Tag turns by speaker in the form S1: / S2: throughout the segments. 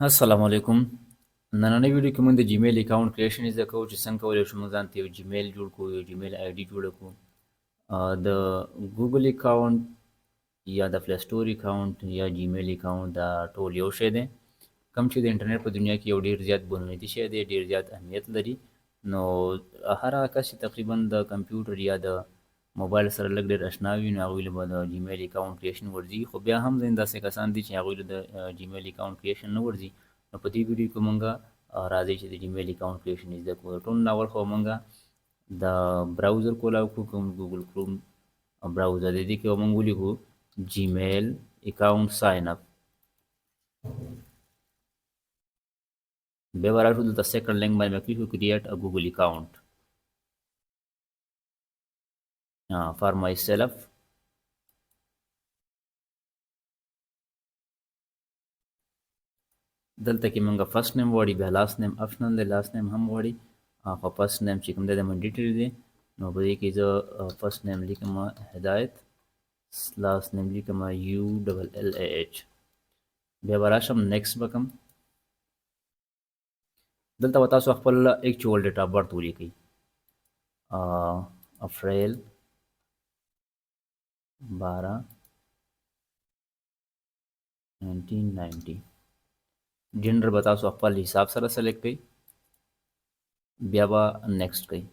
S1: السلام علیکم. نننۍ ویډیو کې موږ د جیمیل اکاونټ کریشن زده کوو چې څنګه کولی شو موږ ځان ته یو جیمیل جوړ کړو، یو جیمیل آی ډي جوړه کړو. د ګوګل اکاونټ یا د پلی سټور اکاونټ یا جیمیل اکاونټ دا ټول یو شی دی، کوم چې د انټرنیټ په دنیا کې یو ډیر زیات بنیادي شی دی، ډیر زیات اهمیت لري. نو هر هغه کس چې تقریبا د کمپیوټر یا د موبایل سره لږ ډېر اشنا وي، نو هغوی له به د جیمیل اکاونټ کریشن ورځي. خو بیا هم ځینې داسې کسان دي چې هغوی له د جیمیل اکاونټ کریشن نه ورځي. نو په دې ویډیو کې مونږ راځي چې د جیمیل اکاونټ کریشن زده کړو. ټول نه اول خو مونږ د براوزر کولاو کړو، کوم ګوګل کروم براوزر دی، دې کې به مونږ ولیکو جیمیل اکاونټ ساین اپ. بیا به راشو دلته سیکنډ لینک باندې به کلیک وکړو کریټ ا ګوګل اکاونټ فار مای سیلف. دلته کې مونږ فرست نیم غواړي، بیا لاست نیم اپشنل دی، لاست نیم هم غواړي، خو فرست نیم چې کوم دی د منډیټري دی. نو په دې کې زه فرست نیم لیکم هدایت، لاست نیم لیکم یو ډبل ال ای ایچ. بیا به راشم نیکسټ به کوم. دلته به تاسو خپل ایکچوال ډیټ اف برث ولیکئ، اپریل 12 1990. جنډر به تاسو خپل حساب سره سلیکټ کړئ، بیا به نیکسټ کړئ.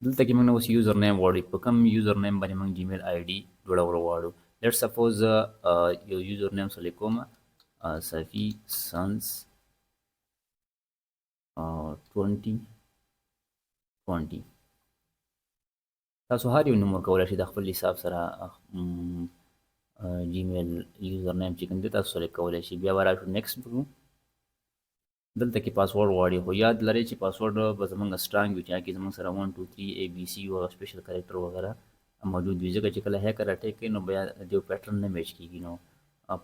S1: دلته کې موږ اوس یوزر نیم غواړو، په کوم یوزر نیم باندې موږ جیمیل آی ډي جوړول غواړو. لیټ سپوز یو یوزر نیم سلیکټ کوم، صفی سنس 2020. تاسو هر یو نوم ورکولی شئ د خپل حساب سره. جیمیل یوزر نیم چې کوم دی تاسو سلیکټ کولی شئ. بیا به راشو نیکسټ وکړو. دلته کې پاسورډ غواړي، خو یاد لرئ چې پاسورډ به زموږ سټرانګ وي، چې هغه کې زموږ سره 1 2 3 اے بي سی او سپیشل کریکټر وغیره موجود وي، ځکه چې کله هیکر اټیک کوي نو بیا د یو پیټرن نه میچ کیږي. نو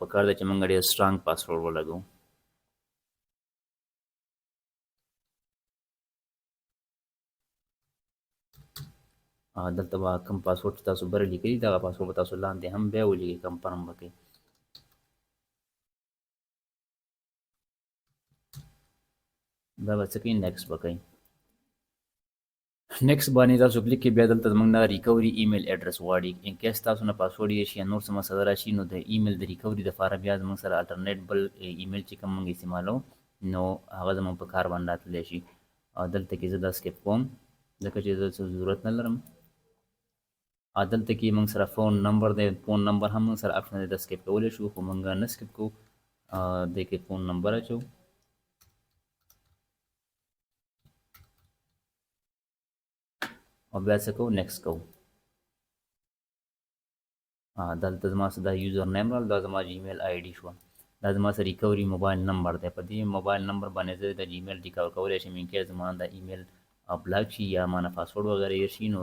S1: پکار ده چې موږ ډېر سټرانګ پاسورډ ولګوو. دلته به کوم پاسورډ چې تاسو بره لیکلي دغه پاسورډ به تاسو لاندې هم بیا ولیکئ، کنفرم به کړئ. دا به څه کوئ، نیکسټ به کوئ. نیکسټ باندې تاسو کلیک کړئ. بیا دلته زموږ نه ریکوري ایمیل ایډرس غواړي. ان کیس تاسو نه پاسورډ هیر شي یا نور څه مسله راشي، نو د ایمیل د ریکوري دپاره بیا زموږ سره الټرنیټ بل ایمیل چې کوم موږ استعمالوو، نو هغه زموږ په کار باندې راتللی شي. دلته کې زه دا سکیپ کوم ځکه چې زه څه ضرورت نه لرم. دلته کې موږ سره فون نمبر دی، فون نمبر هم موږ سره اپشن دی، دا سکیپ کولی شو، خو موږ نه سکیپ کوو. دې کې فون نمبر اچوو، او بیا څه کوو، نیکسټ کوو. دلته زما څه دا یوزر نیم رال، دا زما جیمیل آی ډي شوه. دا زما سره ریکوري موبایل نمبر دی. په دې موبایل نمبر باندې زه د جیمیل ریکور کولی شم. ان کیس زما دا ایمیل بلاک شي یا ما نه پاسورډ وغیره هیر شي، نو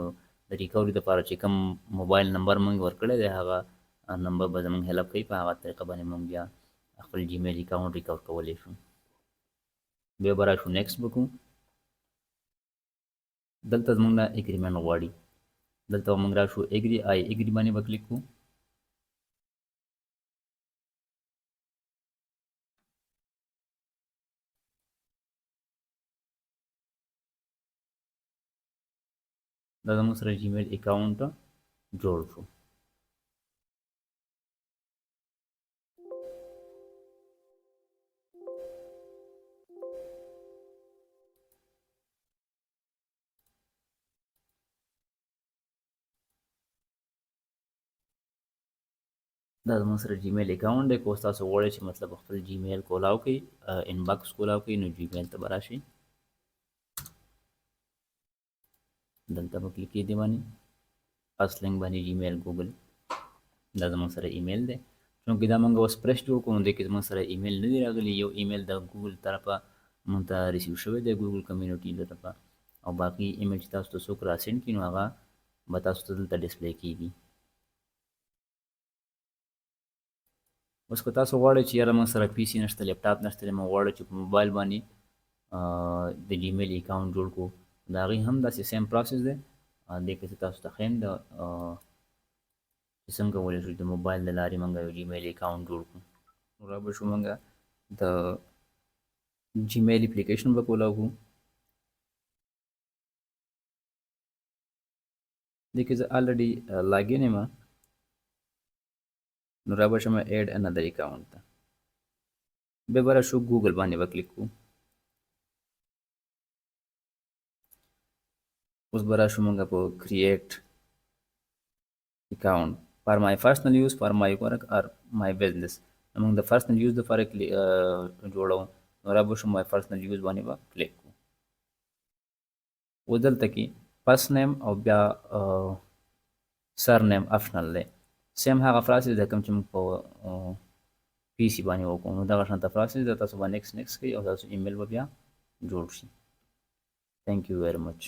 S1: د ریکوري دپاره چې کوم موبایل نمبر موږ ورکړی دی هغه نمبر به زموږ هیلپ کوي. په هغه طریقه باندې موږ بیا خپل جیمیل اکاونټ ریکور کولی شو. بیا به راشو نیکسټ وکړو. دلته زموږ نه اګریمنټ غواړي. دلته به موږ راشو اګري آی اګري باندې به کلیک کړو. دا زموږ سره جیمیل اکاونټ جوړ شو. دا زموږ سره جیمیل اکاونټ دی. که اوس تاسو غواړئ چې مطلب خپل جیمیل کولاو کړئ، انباکس کولاو کړئ، نو جیمیل ته به راشئ. دلته به کلیک کړئ دې باندې، فرست لینک باندې جیمیل ګوګل. دا زموږ سره ایمیل دی. چونکې دا موږ اوس فرش جوړ کړو، نو دې کې زموږ سره ایمیل نه دی راغلی. یو ایمیل د ګوګل طرفه موږ ته ریسیو شوی دی، ګوګل کمیونټي طرفه، او باقي ایمیل چې تاسو ته څوک راسینډ کړي نو هغه به تاسو ته دلته ډسپلی کېږي. اوس که تاسو غواړئ چې یاره موږ سره پی سي نشته، لیپټاپ نشته، موږ غواړو چې په موبایل باندې د جیمیل اکاونټ جوړ کړو، د هغې هم داسې سیم پروسس دی. دې کې زه تاسو ته ښیم. د چې څنګه کولی شو د موبایل د لارې موږ یو جیمیل اکاؤنٹ جوړ کړو. نو را به شو موږ د جیمیل اپلیکیشن به کولاو. دې کې زه الریډي لاګین یم. نو را به شم ایډ انادر اکاؤنٹ ته. بیا به راشو ګوګل باندې به کلیک کوو. اوس به راشو موږ په کریټ اکاؤنٹ فار مای پرسنل یوز فار مای ورک اور مای بزنس. موږ د پرسنل یوز لپاره جوړو. نو را به شو مای پرسنل یوز باندې به کلیک کوو. اوس دلته کې فرست نیم او بیا سر نیم آپشنل دی. سیم هغه پروسس ده کوم چې موږ په پی سي باندې وکړو. نو دغه شانته پروسس ده. تاسو به نیکسټ کوئ او تاسو ایمیل به بیا جوړ شي. تھینک یو ویری مچ.